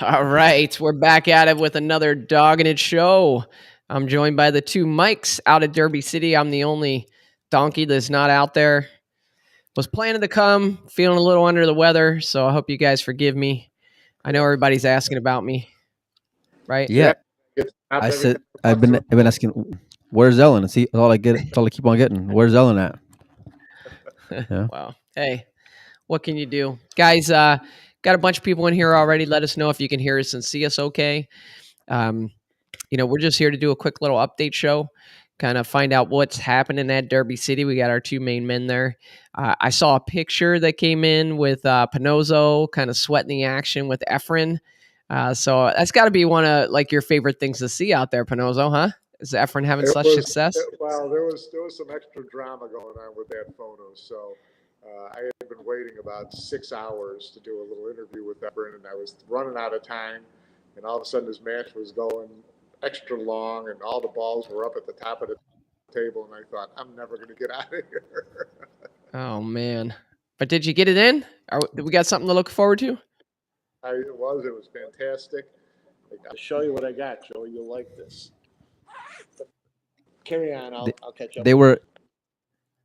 All right, we're back at it with another Dogging It show. I'm joined by the two Mikes out at Derby City. I'm the only donkey that's not out there. Was planning to come, feeling a little under the weather, so I hope you guys forgive me. I know everybody's asking about me, right? Yeah, Yeah, it's not I said everything I've been asking, where's Ellen? See, that's all I get. That's all I keep on getting. Where's Ellen at? Yeah. Well, hey, what can you do? Guys, got a bunch of people in here already. Let us know if you can hear us and see us okay. Um, we're just here to do a quick little update show, kind of find out what's happening at Derby City. We got our two main men there. I saw a picture that came in with Panozzo kind of sweating the action with Efren. So that's got to be one of like your favorite things to see out there, Panozzo, huh? Is Efren having It such was success? well, there was some extra drama going on with that photo. So I had been waiting about 6 hours to do a little interview with Efren, and I was running out of time. And all of a sudden, this match was going extra long, and all the balls were up at the top of the table. And I thought, I'm never going to get out of here. Oh man! But did you get it in? We got something to look forward to? It was fantastic. I'll show you what I got, Joe. You'll like this. Carry on. They, I'll catch up. they were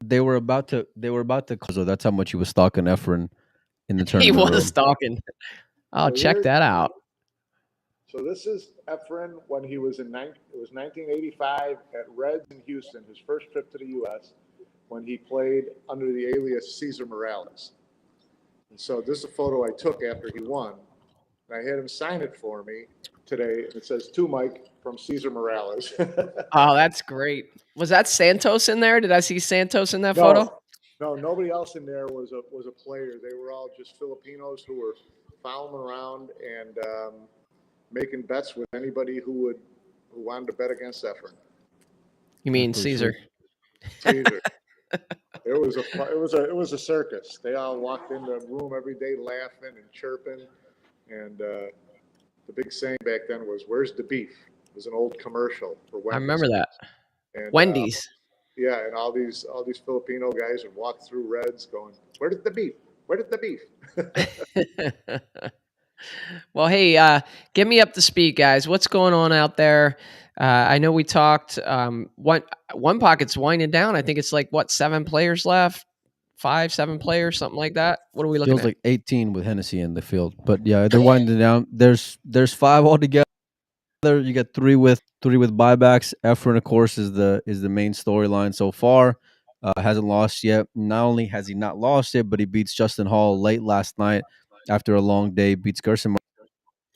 they were about to so that's how much he was stalking Efren in the He tournament was room. talking. I'll So check here, that out. So this is Efren when he was it was 1985 at Reds in Houston, his first trip to the U.S. when he played under the alias Cesar Morales. And so this is a photo I took after he won, and I had him sign it for me today. And it says to Mike from Cesar Morales. Oh, that's great. Was that Santos in there? Did I see Santos in that photo? No, no, nobody else in there was a player. They were all just Filipinos who were following around and making bets with anybody who wanted to bet against Efren. You That's mean pretty Caesar? sweet. Caesar. It was a circus. They all walked in the room every day laughing and chirping, and the big saying back then was "Where's the beef?" It was an old commercial for I Wendy's, remember that. and Wendy's. yeah, and all these Filipino guys would walk through Reds going, "Where did the beef? Where did the beef?" Well, hey, get me up to speed, guys. What's going on out there? I know we talked. One pocket's winding down. I think it's like what 7 players left, 5, 7 players, something like that. What are we looking Feels at? like 18 with Hennessy in the field, but yeah, they're winding down. There's five altogether. You got three with buybacks. Efren, of course, is the main storyline so far. Hasn't lost yet. Not only has he not lost it, but he beats Justin Hall late last night after a long day. Beats Gerson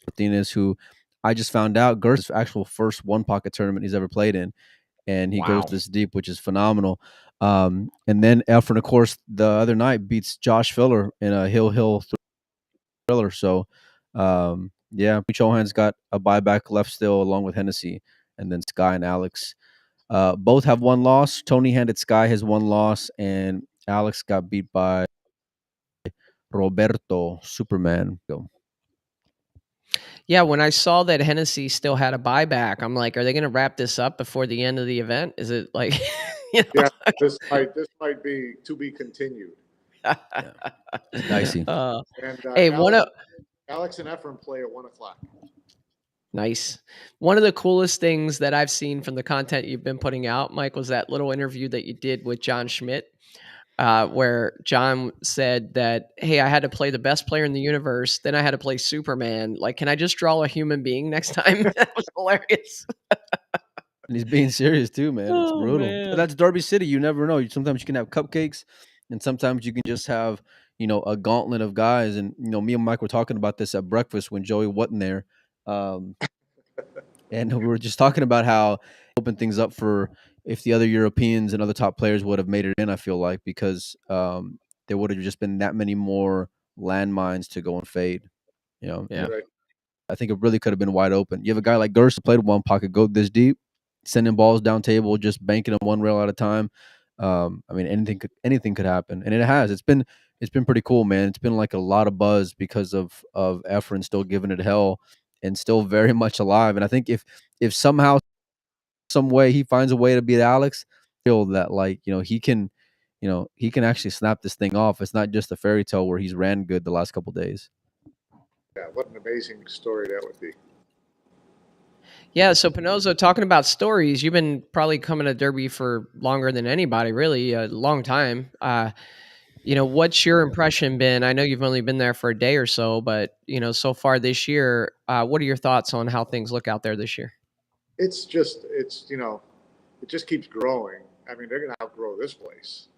Martinez, who I just found out Gerson's actual first one pocket tournament he's ever played in, and he goes Wow. this deep, which is phenomenal. And then Efren, of course, the other night beats Josh Filler in a Hill thriller. So, yeah, Chohan's got a buyback left still, along with Hennessy, and then Sky and Alex. Both have one loss. Tony handed Sky his one loss, and Alex got beat by Roberto Superman. Yeah, when I saw that Hennessy still had a buyback, I'm like, are they going to wrap this up before the end of the event? Is it like, you Yeah, this might be to be continued. know? Yeah, it's dicey. And Hey, one of Alex and Efren play at 1 o'clock. nice. One of the coolest things that I've seen from the content you've been putting out, Mike, was that little interview that you did with John Schmidt, where John said that, "Hey, I had to play the best player in the universe, then I had to play Superman. Like, can I just draw a human being next time?" That was hilarious. And he's being serious too, man. It's Oh brutal. But man. that's Derby City. You never know. Sometimes you can have cupcakes, and sometimes you can just have, a gauntlet of guys. And me and Mike were talking about this at breakfast when Joey wasn't there, um, and we were just talking about how open things up for if the other Europeans and other top players would have made it in. I feel like because there would have just been that many more landmines to go and fade. Yeah. Right. I think it really could have been wide open. You have a guy like Gerst who played one pocket, go this deep, sending balls down table, just banking them one rail at a time. I mean, anything could happen, and it has. It's been pretty cool, man. It's been like a lot of buzz because of Efren still giving it hell and still very much alive. And I think if somehow, some way he finds a way to beat Alex, feel that like he can actually snap this thing off. It's not just a fairy tale where he's ran good the last couple days. Yeah, what an amazing story that would be. Yeah, so Pinozzo, talking about stories, you've been probably coming to Derby for longer than anybody, really, a long time. What's your impression been? I know you've only been there for a day or so, but so far this year, what are your thoughts on how things look out there this year? It just keeps growing. I mean, they're going to outgrow this place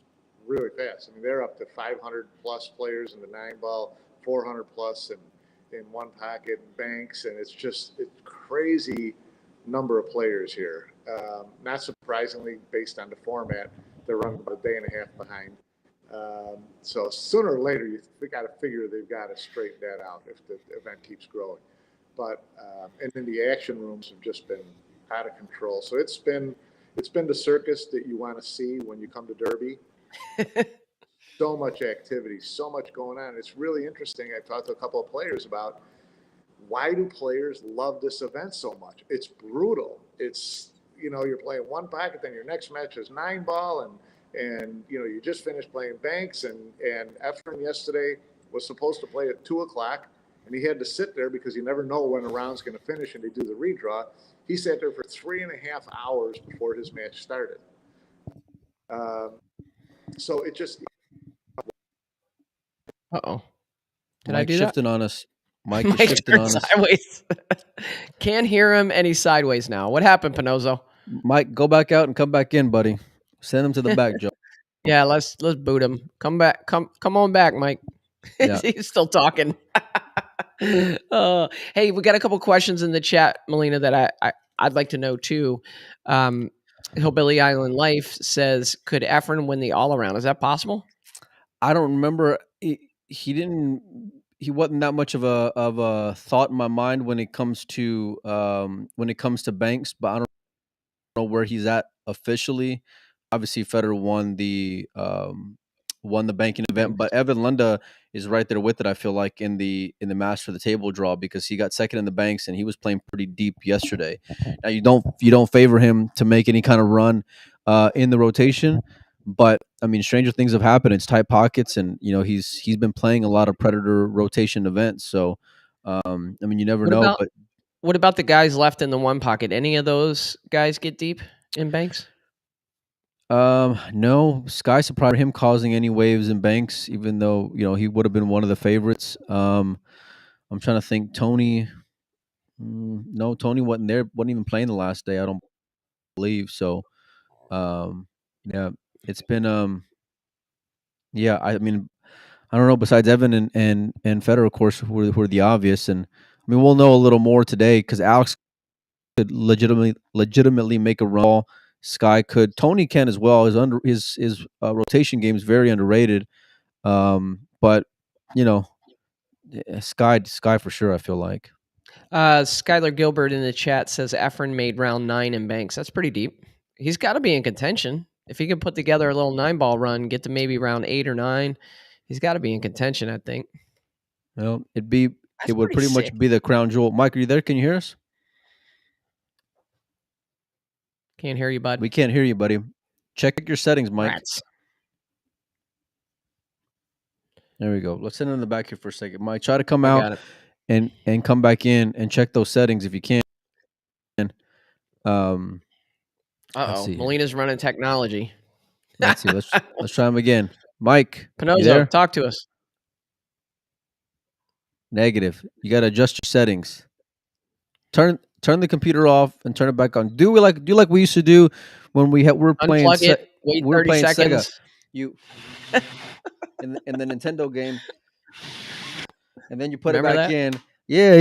really fast. I mean, they're up to 500 plus players in the 9 ball, 400 plus in one pocket banks, and it's crazy number of players here. Not surprisingly, based on the format, they're running about a day and a half behind. So sooner or later, we got to figure they've got to straighten that out if the event keeps growing. But and then the action rooms have just been out of control. So it's been the circus that you want to see when you come to Derby. So much activity, so much going on. It's really interesting. I talked to a couple of players about why do players love this event so much? It's brutal. You're playing one pocket, then your next match is 9 ball, and you just finished playing banks, and Efren yesterday was supposed to play at 2 o'clock, and he had to sit there because you never know when a round's going to finish, and they do the redraw. He sat there for 3.5 hours before his match started. Um, so it just Uh-oh. Did I Mike do that? shifting on us. Mike is Mike shifting turned on us. sideways. Can't hear him, and he's sideways now. What happened, Pinozzo? Mike, go back out and come back in, buddy. Send him to the back, Joe. Yeah, let's boot him. Come back. Come on back, Mike. Yeah. He's still talking. Hey, we got a couple questions in the chat, Molina, that I'd like to know too. Um, Hillbilly Island Life says, could Efren win the all around? Is that possible? I don't remember. He didn't. He wasn't that much of a thought in my mind when it comes to Banks, but I don't know where he's at officially. Obviously, Federer won the banking event, Thanks. but Evan Lunda is right there with it. I feel like in the master of the table draw because he got second in the banks and he was playing pretty deep yesterday. Now you don't favor him to make any kind of run in the rotation, but I mean, stranger things have happened. It's tight pockets, and he's been playing a lot of predator rotation events. So, I mean, you never What know, about but what about the guys left in the one pocket? Any of those guys get deep in banks? no, Sky surprised him causing any waves in Banks, even though he would have been one of the favorites. I'm trying to think. Tony, no, Tony wasn't there. wasn't even playing the last day. I don't believe so. Um, yeah, it's been yeah. I mean, I don't know. Besides Evan and Federer, of course, who are the obvious, and I mean, we'll know a little more today because Alex could legitimately make a run. Sky could. Tony can as well. His rotation game is very underrated. But you know, Sky for sure. I feel like. Skylar Gilbert in the chat says Efren made round 9 in banks. That's pretty deep. He's got to be in contention. If he can put together a little 9 ball run, get to maybe round 8 or 9, he's got to be in contention, I think. Well, That's it would pretty pretty much sick. be the crown jewel. Mike, are you there? Can you hear us? Can't hear you, bud. We can't hear you, buddy. Check your settings, Mike. Rats. There we go. Let's sit in the back here for a second, Mike. Try to come I out got it. and come back in and check those settings if you can. Um, let's Uh-oh. see here. Molina's running technology. Let's see. Let's try him again. Mike, you Pinozzo, there? talk to us. Negative. You got to adjust your settings. Turn the computer off and turn it back on. Do like we used to do when we were playing Unplug it. Wait we were 30 playing Sega. seconds. You in the Nintendo game, and then you put it Remember back that? in. Yeah.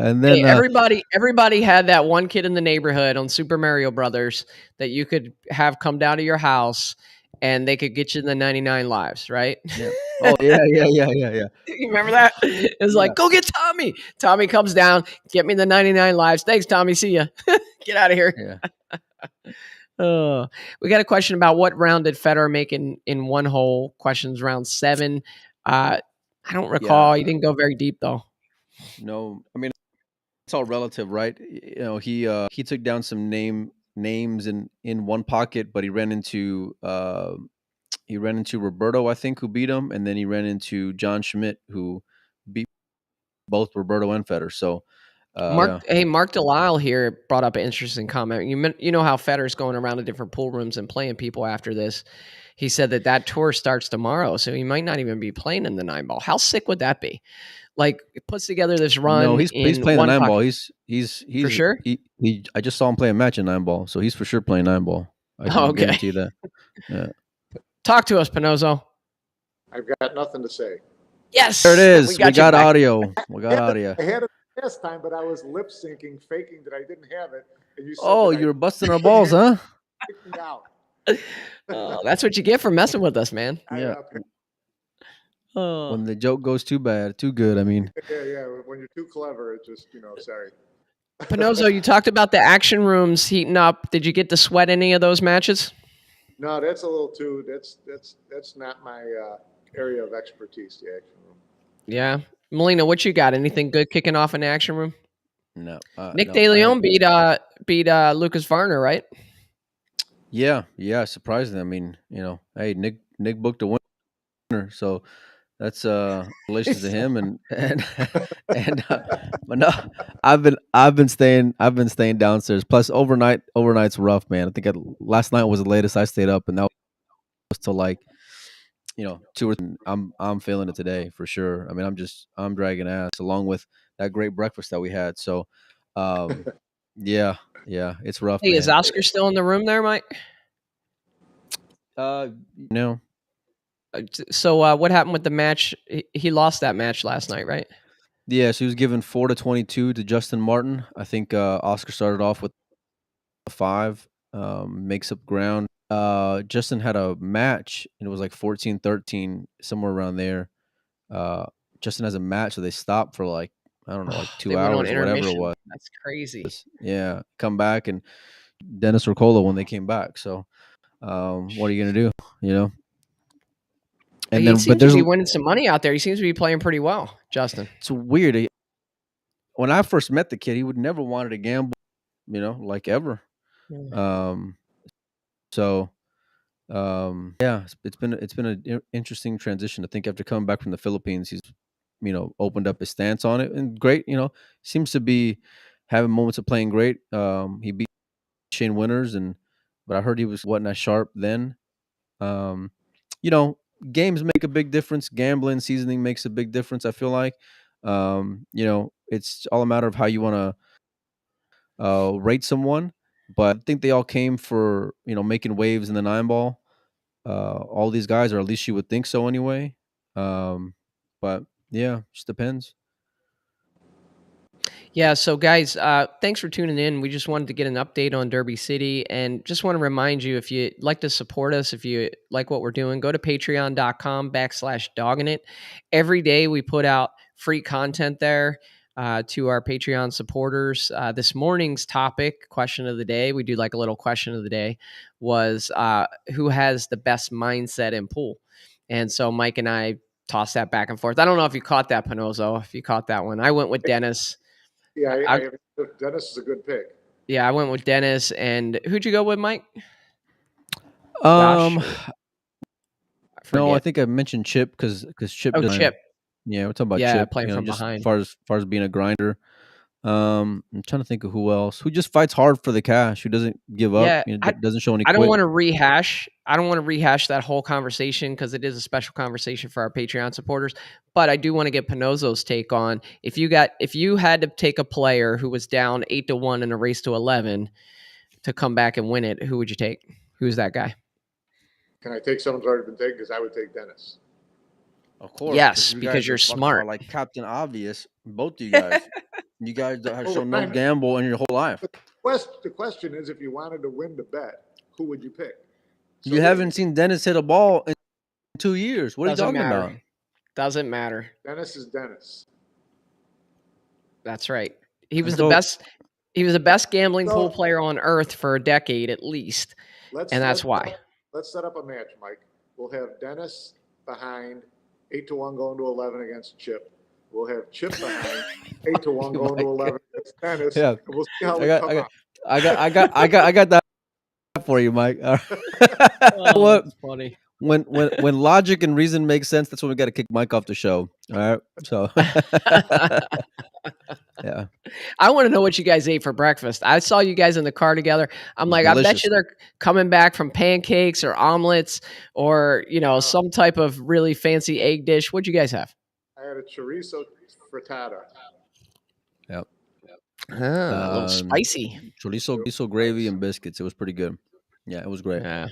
And Hey, then everybody had that one kid in the neighborhood on Super Mario Brothers that you could have come down to your house and they could get you the 99 lives, right? yeah. Oh yeah. You remember that? It was Yeah. like, go get Tommy. Tommy comes down, get me the 99 lives. Thanks, Tommy. See ya. Get out of here. Yeah. We got a question about what round did Federer make in one hole? Questions round 7. I don't recall. Yeah. He didn't go very deep though. No, I mean it's all relative, right? He took down some names in one pocket, but he ran into Roberto, I think, who beat him, and then he ran into John Schmidt, who beat both Roberto and Federer. So Mark, hey, Mark Delisle here brought up an interesting comment. You know how Federer's going around to different pool rooms and playing people after this. He said that tour starts tomorrow, so he might not even be playing in the 9-ball. How sick would that be? Like, it puts together this run no, he's in playing the one 9-ball. pocket. He's For sure? he. I just saw him play a match in 9-ball, so he's for sure playing 9-ball. I can Okay. guarantee that. Yeah. Talk to us, Pinozzo. I've got nothing to say. Yes, There it is. We got you back. audio. We got audio. I had it last time, but I was lip syncing, faking that I didn't have it. And you said Oh, that you were busting our balls, huh? kicked me out. Oh, that's what you get for messing with us, man. Yeah. Oh. When the joke goes too bad, too good. I mean, Yeah. When you're too clever, it's just, sorry. Pinozzo, you talked about the action rooms heating up. Did you get to sweat any of those matches? No, that's a little too. That's not my area of expertise. The action room. Yeah, Molina, what you got? Anything good kicking off in the action room? no. Nick No, De Leon beat Lucas Varner, right? Yeah. Surprising. I mean, hey, Nick booked a winner, so that's relations to him and but no, I've been staying downstairs. Plus overnight's rough, man. I think last night was the latest I stayed up, and that was till like 2 or 3. I'm feeling it today for sure. I mean, I'm dragging ass along with that great breakfast that we had. So, yeah, it's rough, Hey, is man. Oscar still in the room there, Mike? No. So what happened with the match? He lost that match last night, right? Yeah, so he was given 4-22 to Justin Martin. I think Oscar started off with 5, makes up ground. Justin had a match, and it was like 14-13, somewhere around there. Justin has a match, so they stopped for like, I don't know, like 2 They went on hours or whatever it intermission. was. That's crazy. Yeah, come back, and Dennis Rocola when they came back. So, what are you gonna do? And He then, seems but to there's be winning some money out there. He seems to be playing pretty well, Justin. it's weird. When I first met the kid, he would never wanted to gamble, like ever. Um, so, yeah, it's been an interesting transition. I think after coming back from the Philippines, he's opened up his stance on it, and great. Seems to be having moments of playing great. He beat Shane Winters, but I heard he was not sharp then. Um, games make a big difference. Gambling, seasoning makes a big difference. I feel like, it's all a matter of how you want to rate someone. But I think they all came for making waves in the 9-ball. All these guys, or at least you would think so anyway. But yeah, just depends. Yeah, so guys, thanks for tuning in. We just wanted to get an update on Derby City, and just want to remind you, if you like to support us, if you like what we're doing, go to patreon.com/dogging it. Every day we put out free content there to our Patreon supporters. This morning's topic, question of the day, we do like a little question of the day, was who has the best mindset in pool? And so Mike and I tossed that back and forth. I don't know if you caught that, Pinozzo, if you caught that one. I went with Dennis. Yeah, Dennis is a good pick. Yeah, I went with Dennis. And who'd you go with, Mike? Um, I no, I forget. think I mentioned Chip because Chip Oh, doesn't. Chip. Yeah, we're talking about Yeah, Chip. playing from Just behind. as far as being a grinder. I'm trying to think of who else who just fights hard for the cash, who doesn't give up, Yeah, doesn't show any I don't quit. want to rehash. I don't want to rehash that whole conversation because it is a special conversation for our Patreon supporters. But I do want to get Pinozzo's take on if you had to take a player who was down 8-1 in a race to 11 to come back and win it, who would you take? Who's that guy? Can I take someone who's already been taken? Because I would take Dennis. Of course, Yes, you because guys you're are smart. like Captain Obvious, both of you guys. You guys have shown no gamble in your whole life. The question is, if you wanted to win the bet, who would you pick? So you haven't seen Dennis hit a ball in 2 years. What are you talking about? Doesn't matter. Dennis is Dennis. That's right. He was the best. He was the best gambling pool player on earth for a decade at least, and that's why. Let's set up a match, Mike. We'll have Dennis behind 8-1 going to 11 against Chip. We'll have Chip behind 8-1 going to 11 against Dennis. Yeah, we'll see how we come out. I got that for you, Mike. All right. Oh, What? that's funny. when logic and reason make sense, that's when we got to kick Mike off the show. All right, so yeah, I want to know what you guys ate for breakfast. I saw you guys in the car together. I'm like, I bet delicious. you they're coming back from pancakes or omelets or, some type of really fancy egg dish. What'd you guys have? I had a chorizo frittata. Yeah, Ah, a little spicy. chorizo gravy and biscuits. It was pretty good. Yeah, it was great. Yeah,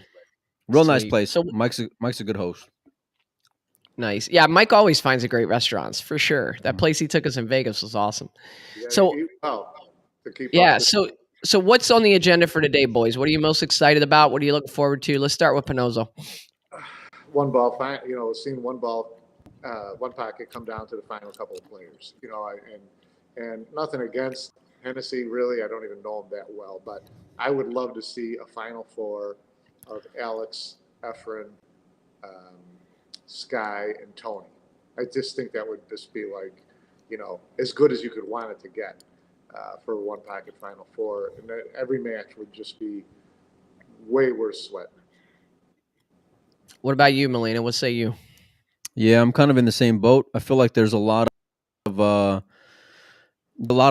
Real nice sweet. place. So Mike's a good host. nice. Yeah, Mike always finds a great restaurants for sure. That Mhm. place he took us in Vegas was awesome. You got to So eat well to keep yeah, up. so what's on the agenda for today, boys? What are you most excited about? What are you looking forward to? Let's start with Pinozo. One ball, seeing one ball, one pocket come down to the final couple of players. And nothing against Hennessy, really. I don't even know him that well, but I would love to see a Final Four of Alex, Efren, um, Sky, and Tony. I just think that would just be like, as good as you could want it to get for a one pocket Final Four, and that every match would just be way worth sweating. What about you, Molina? What say you? Yeah, I'm kind of in the same boat. I feel like there's a lot of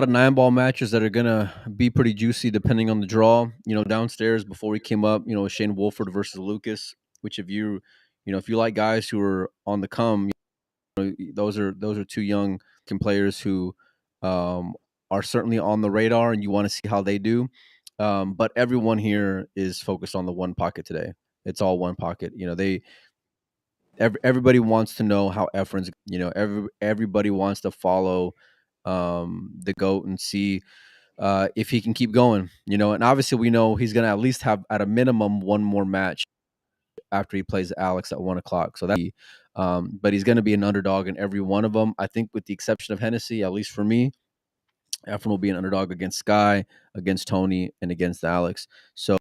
9-ball matches that are gonna be pretty juicy depending on the draw. Downstairs before we came up, Shane Wolford versus Lucas. Which if you like guys who are on the come, those are two young players who are certainly on the radar, and you want to see how they do. But everyone here is focused on the one pocket today. It's all one pocket. Everybody wants to know how Efren's. Everybody wants to follow the goat and see if he can keep going. And obviously we know he's going to at least have at a minimum one more match after he plays Alex at 1:00. So but he's going to be an underdog in every one of them. I think with the exception of Hennessy, at least for me, Efren will be an underdog against Sky, against Tony, and against Alex. So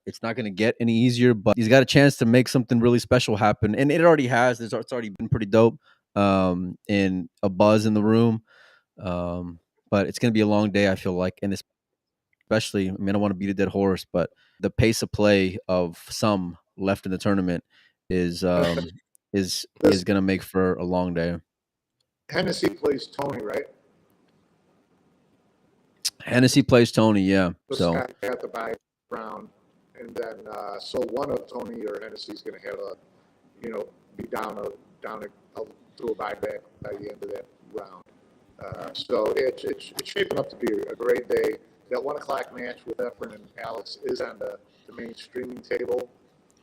it's not going to get any easier, but he's got a chance to make something really special happen, and it already has. It's already been pretty dope, and a buzz in the room. But it's going to be a long day, I feel like, and especially, I mean, I don't want to beat a dead horse, but the pace of play of some left in the tournament is This going to make for a long day. Hennessy plays Tony, right? Hennessy plays Tony, yeah. So Sky at the bye round, and then so one of Tony or Hennessy's going to have be down to a buyback by the end of that round. So it's shaping up to be a great day. That 1:00 match with Efren and Alex is on the main streaming table.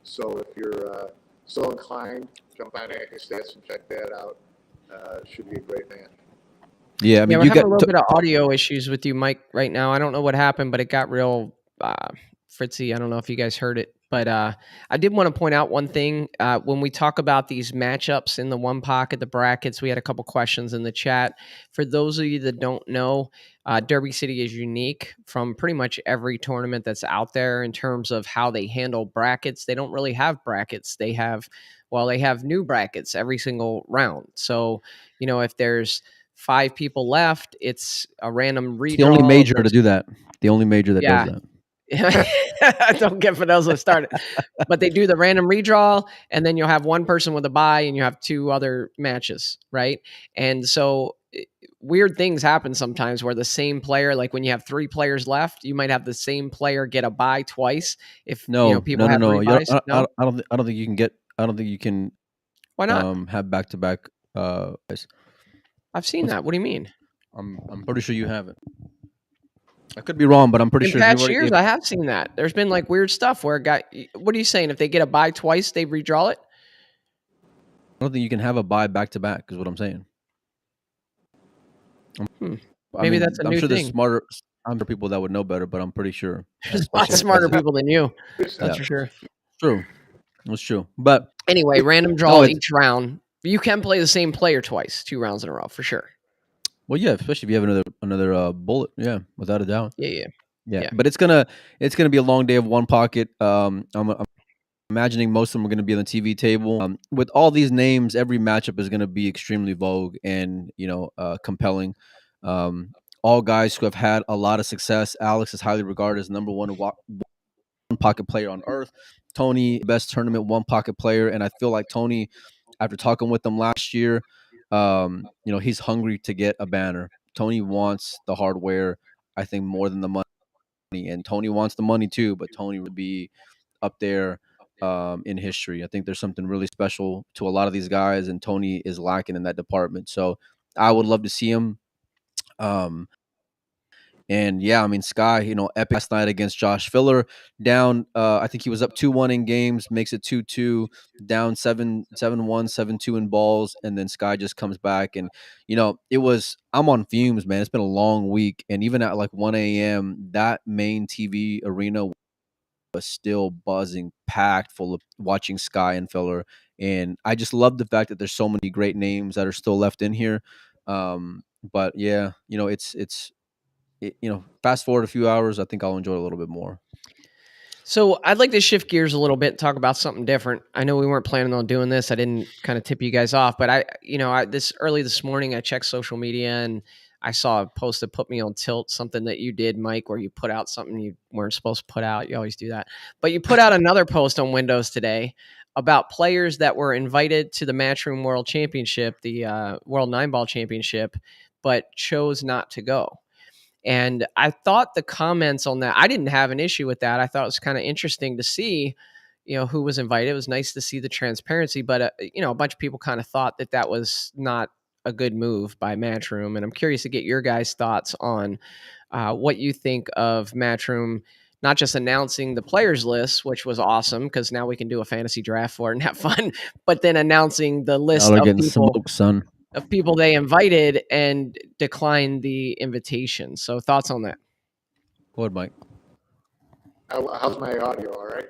So if you're so inclined, jump on Stats and check that out. Should be a great match. yeah, I mean, Yeah, we're you having got a little bit of audio issues with you, Mike, right now. I don't know what happened, but it got real fritzy. I don't know if you guys heard it, but I did want to point out one thing. When we talk about these matchups in the one pocket, the brackets, we had a couple questions in the chat. For those of you that don't know, Derby City is unique from pretty much every tournament that's out there in terms of how they handle brackets. They don't really have brackets. They have new brackets every single round. So, if there's 5 people left, it's a random it's the only redraw. major to do that. The only major that does Yeah. that. Don't get Fidelzo started. But they do the random redraw, and then you'll have one person with a bye, and you have 2 other matches, right? And so weird things happen sometimes where the same player, like when you have 3 players left, you might have the same player get a bye twice if No, people have no. 3 buys. No, I don't think you can get. I don't think you can why not? have back to back. I've seen What's, that. What do you mean? I'm pretty sure you have it. I could be wrong, but I'm pretty In sure if you past already. years, I have seen that. There's been like weird stuff where a guy. What are you saying? If they get a bye twice, they redraw it. I don't think you can have a buy back to back. Is what I'm saying. Maybe that's a I'm new sure there's thing. smarter. I'm sure people that would know better, but I'm pretty sure. There's a lot smarter people than you. That's Yeah. for sure. True, it's true. But Anyway, random draw each round. You can play the same player twice, 2 rounds in a row for sure. well, yeah, especially if you have another bullet. Yeah, without a doubt. Yeah. Yeah. But it's gonna be a long day of one pocket. I'm imagining most of them are going to be on the TV table. With all these names, every matchup is going to be extremely vogue and compelling. All guys who have had a lot of success. Alex is highly regarded as number one pocket player on earth. Tony, best tournament one pocket player, and I feel like Tony, after talking with him last year, he's hungry to get a banner. Tony wants the hardware, I think, more than the money, and Tony wants the money too. But Tony would be up there in history. I think there's something really special to a lot of these guys, and Tony is lacking in that department. So I would love to see him. Um, and yeah, I mean, Sky, epic last night against Josh Filler, down. I think he was up 2-1 in games, makes it 2-2, down 7-1, 7-2 in balls, and then Sky just comes back, and it was. I'm on fumes, man. It's been a long week, and even at like 1 a.m., that main TV arena was still buzzing, packed full of watching Sky and Filler, and I just love the fact that there's so many great names that are still left in here. But yeah, fast forward a few hours, I think I'll enjoy it a little bit more. So I'd like to shift gears a little bit and talk about something different. I know we weren't planning on doing this. I didn't kind of tip you guys off, but this early this morning, I checked social media and I saw a post that put me on tilt, something that you did, Mike, where you put out something you weren't supposed to put out. You always do that. But you put out another post on Windows today about players that were invited to the Matchroom World Championship, the World 9-Ball Championship, but chose not to go. And I thought the comments on that, I didn't have an issue with that. I thought it was kind of interesting to see, who was invited. It was nice to see the transparency, but a bunch of people kind of thought that was not a good move by Matchroom. And I'm curious to get your guys' thoughts on what you think of Matchroom, not just announcing the players list, which was awesome because now we can do a fantasy draft for it and have fun, but then announcing the list Y'all are of getting people smoked, son. of people they invited and declined the invitation. So thoughts on that? Go ahead, Mike. How's my audio? All right?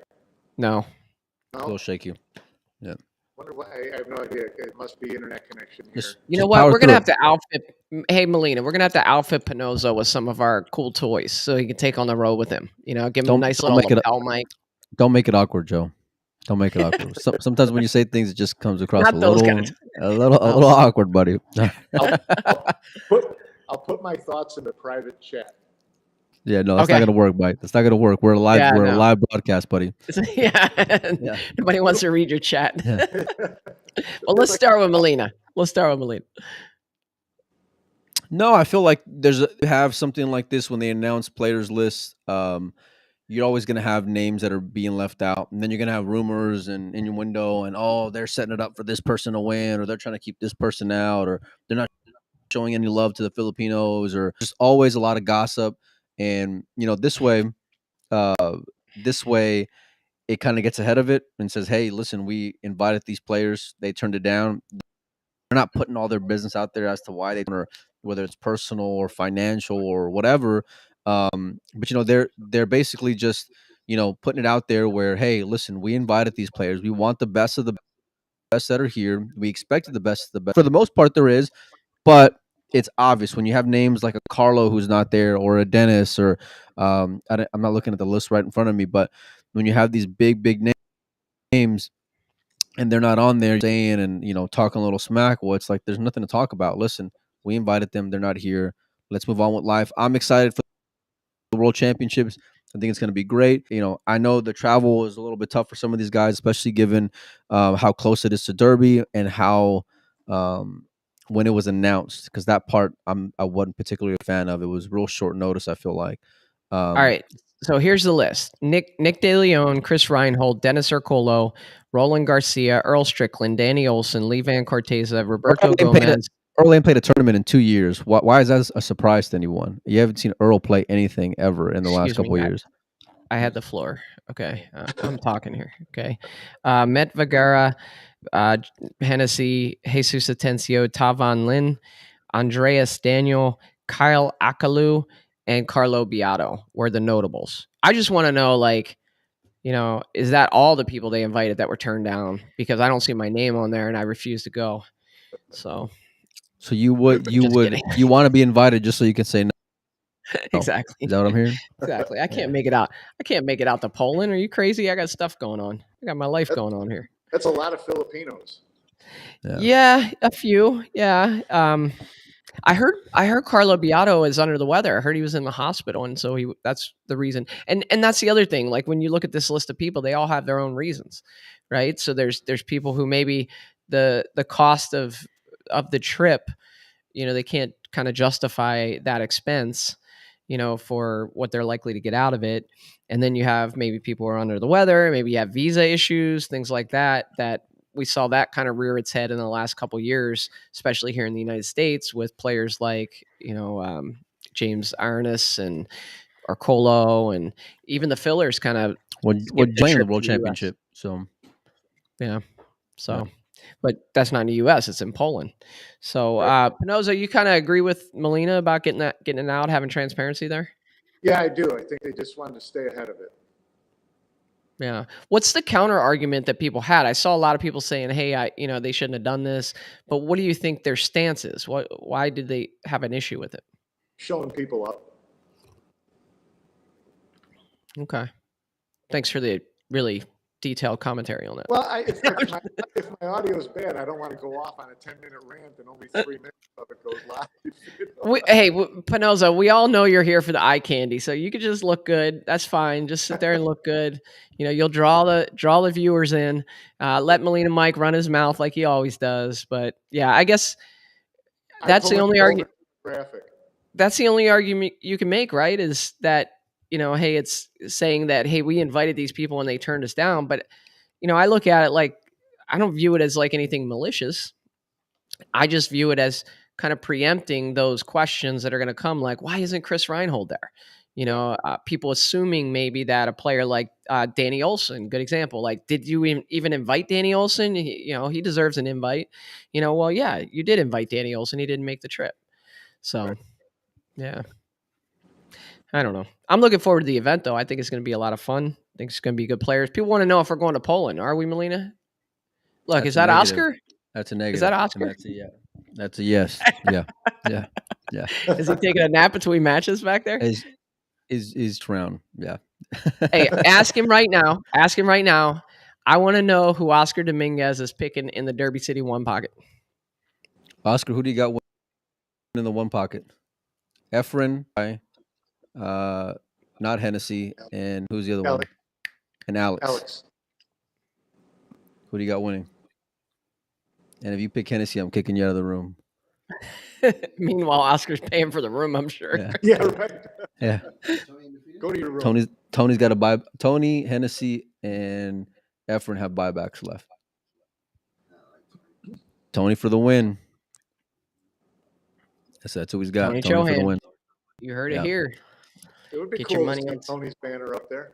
No. A little shaky. Yeah. Wonder why. I have no idea. It must be internet connection here. You know what? We're going to have to outfit. Hey, Molina, we're going to have to outfit Pinozo with some of our cool toys so he can take on the road with him. Give him a nice little lapel mic. Don't make it awkward, Joe. Don't make it awkward. Sometimes when you say things, it just comes across a little awkward, buddy. I'll put my thoughts in the private chat. Yeah, no, that's not gonna work, Mike. That's not gonna work. We're a live broadcast, buddy. Yeah. Nobody wants to read your chat. Yeah. Well, let's start with Molina. No, I feel like have something like this when they announce players lists. You're always going to have names that are being left out, and then you're going to have rumors and innuendo, and they're setting it up for this person to win, or they're trying to keep this person out, or they're not showing any love to the Filipinos, or just always a lot of gossip. And this way it kind of gets ahead of it and says, hey, listen, we invited these players, they turned it down. They're not putting all their business out there as to why they, or whether it's personal or financial or whatever. But they're basically just putting it out there where, hey, listen, we invited these players, we want the best of the best that are here, we expected the best of the best. For the most part, there is, but it's obvious when you have names like a Carlo who's not there, or a Dennis, or I'm not looking at the list right in front of me, but when you have these big names and they're not on there saying and talking a little smack, well, it's like there's nothing to talk about. Listen, we invited them, they're not here. Let's move on with life. I'm excited for the World Championships. I think it's going to be great. I know the travel is a little bit tough for some of these guys, especially given how close it is to Derby and how when it was announced, because that part I wasn't particularly a fan of. It was real short notice, I feel like. All right. So here's the list: Nick De Leon, Chris Reinhold, Dennis Ercolo, Roland Garcia, Earl Strickland, Danny Olson, Lee Van Corteza, Roberto Gomez. Earl ain't played a tournament in 2 years. Why is that a surprise to anyone? You haven't seen Earl play anything ever in the last couple of years. I had the floor. Okay. I'm talking here. Okay. Met Vergara, Hennessy, Jesus Atencio, Tavan Lin, Andreas Daniel, Kyle Akalu, and Carlo Beato were the notables. I just want to know, is that all the people they invited that were turned down? Because I don't see my name on there and I refuse to go. So you want to be invited just so you can say no. Exactly. Is that what I'm hearing? Exactly. I can't make it out. I can't make it out to Poland. Are you crazy? I got stuff going on. I got my life going on here. That's a lot of Filipinos. Yeah, a few. Yeah. I heard Carlo Beato is under the weather. I heard he was in the hospital, and so that's the reason. And that's the other thing. Like when you look at this list of people, they all have their own reasons, right? So there's people who maybe the cost of the trip, they can't kind of justify that expense, for what they're likely to get out of it. And then you have maybe people who are under the weather, maybe you have visa issues, things like that we saw that kind of rear its head in the last couple years, especially here in the United States with players like, James Arness and Arcolo, and even the fillers kind of We're skipped the playing in the trip to World the US. Championship, so Yeah. yeah. So, but that's not in the US, it's in Poland. So, Right. Pinoza, you kind of agree with Molina about getting it out, having transparency there? Yeah, I do. I think they just wanted to stay ahead of it. Yeah. What's the counter argument that people had? I saw a lot of people saying, "Hey, they shouldn't have done this." But what do you think their stance is? Why did they have an issue with it? Showing people up. Okay. Thanks for the really detailed commentary on that. Well, if my audio is bad, I don't want to go off on a 10-minute rant and only 3 minutes of it goes live. Hey, Pinoza, we all know you're here for the eye candy, so you could just look good. That's fine. Just sit there and look good. You'll draw the viewers in. Let Molina Mike run his mouth like he always does. But yeah, I guess that's the only argument. That's the only argument you can make, right? Is that hey, it's saying that hey, we invited these people and they turned us down. But I look at it like I don't view it as like anything malicious. I just view it as kind of preempting those questions that are going to come, like why isn't Chris Reinhold there? People assuming maybe that a player like Danny Olson, good example, like did you even invite Danny Olson? He deserves an invite. Well, yeah, you did invite Danny Olson. He didn't make the trip. So, Right. yeah. I don't know. I'm looking forward to the event, though. I think it's going to be a lot of fun. I think it's going to be good players. People want to know if we're going to Poland. Are we, Molina? Look, That's is a that negative. Oscar? That's a Is negative. that And Oscar? that's a yeah. That's a yes. Yeah. Yeah. Yeah. Is he taking a nap between matches back there? Is Trown. Yeah. Hey, ask him right now. Ask him right now. I want to know who Oscar Dominguez is picking in the Derby City one pocket. Oscar, who do you got in the one pocket? Efren, not Hennessy, and who's the other one? Alex. And Alex. Alex. Who do you got winning? And if you pick Hennessy, I'm kicking you out of the room. Meanwhile, Oscar's paying for the room, I'm sure. Yeah. Yeah, right. Yeah. Go to your room. Tony's got to buy. Tony, Hennessy, and Efren have buybacks left. Tony for the win. That's who he's got. Tony Tony for the Chohan. win. You heard it Yeah. here. It would be Get your cool money to see on- Tony's banner up there.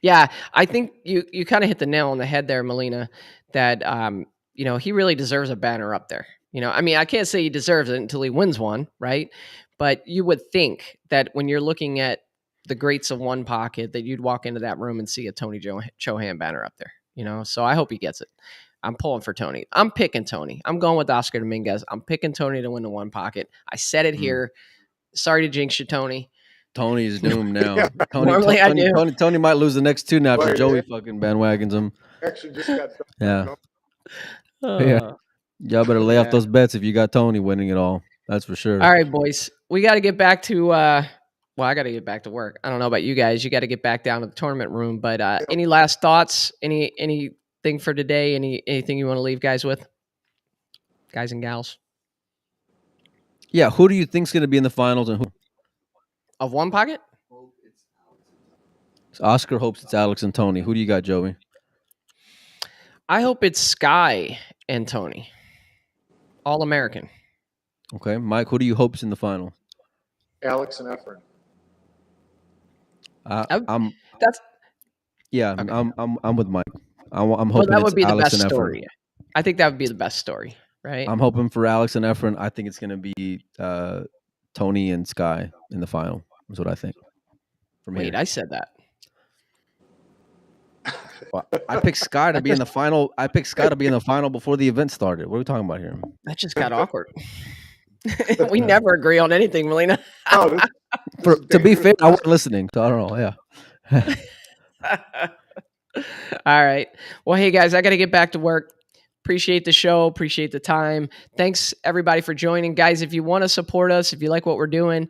Yeah, I think you kind of hit the nail on the head there, Molina, that he really deserves a banner up there. I mean, I can't say he deserves it until he wins one, right? But you would think that when you're looking at the greats of one pocket, that you'd walk into that room and see a Tony Chohan banner up there. So I hope he gets it. I'm pulling for Tony. I'm picking Tony. I'm going with Oscar Dominguez. I'm picking Tony to win the one pocket. I said it here. Sorry to jinx you, Tony. Tony's doomed now. Yeah. Normally I do. Tony might lose the next two now after Right, Joey yeah. fucking bandwagons him. Actually, just got Yeah. Yeah. Y'all better lay off those bets if you got Tony winning it all. That's for sure. All right, boys. We got to get back to I got to get back to work. I don't know about you guys. You got to get back down to the tournament room. But any last thoughts? Anything for today? Anything you want to leave guys with? Guys and gals. Yeah. Who do you think's going to be in the finals and who? Of one pocket? Oscar hopes it's Alex and Tony. Who do you got, Joey? I hope it's Sky and Tony. All American. Okay, Mike. Who do you hope's in the final? Alex and Efren. I'm with Mike. I'm hoping that would it's be the Alex best and Efren. story. I think that would be the best story, right? I'm hoping for Alex and Efren. I think it's going to be Tony and Sky in the final. That's what I think. Wait, I said that. Well, I picked Sky to be in the final. I picked Sky to be in the final before the event started. What are we talking about here? That just got awkward. We never agree on anything, Molina. Oh, To be fair, I wasn't listening, so I don't know. Yeah. All right. Well, hey guys, I got to get back to work. Appreciate the show. Appreciate the time. Thanks everybody for joining, guys. If you want to support us, if you like what we're doing,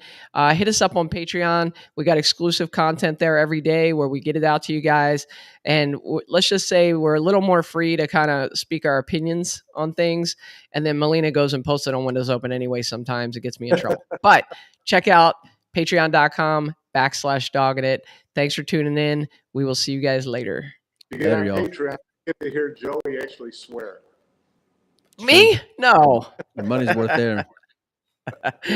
hit us up on Patreon. We got exclusive content there every day where we get it out to you guys. And let's just say we're a little more free to kind of speak our opinions on things. And then Molina goes and posts it on Windows Open anyway. Sometimes it gets me in trouble. But check out patreon.com/doggedit. Thanks for tuning in. We will see you guys later. You get on Patreon, you get to hear Joey actually swear. Me? No. Your money's worth there. See